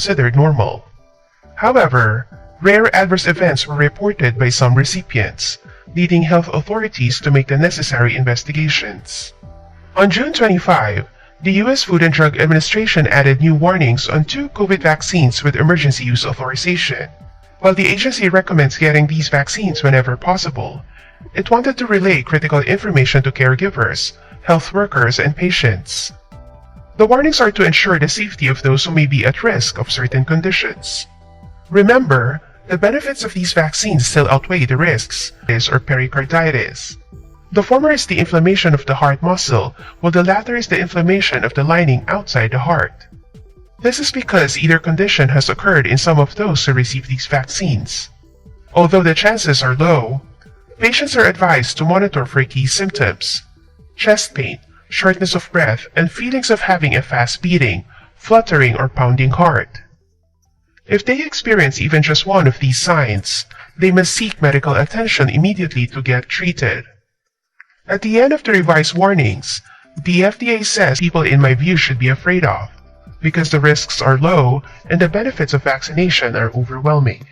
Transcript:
considered normal. However, rare adverse events were reported by some recipients, leading health authorities to make the necessary investigations. On June 25, the U.S. Food and Drug Administration added new warnings on 2 COVID vaccines with emergency use authorization. While the agency recommends getting these vaccines whenever possible, it wanted to relay critical information to caregivers, health workers, and patients. The warnings are to ensure the safety of those who may be at risk of certain conditions. Remember, the benefits of these vaccines still outweigh the risks, or pericarditis. The former is the inflammation of the heart muscle, while the latter is the inflammation of the lining outside the heart. This is because either condition has occurred in some of those who receive these vaccines. Although the chances are low, patients are advised to monitor for key symptoms: chest pain, shortness of breath, and feelings of having a fast beating, fluttering, or pounding heart. If they experience even just one of these signs, they must seek medical attention immediately to get treated. At the end of the revised warnings, the FDA says people in my view should be afraid of, because the risks are low and the benefits of vaccination are overwhelming.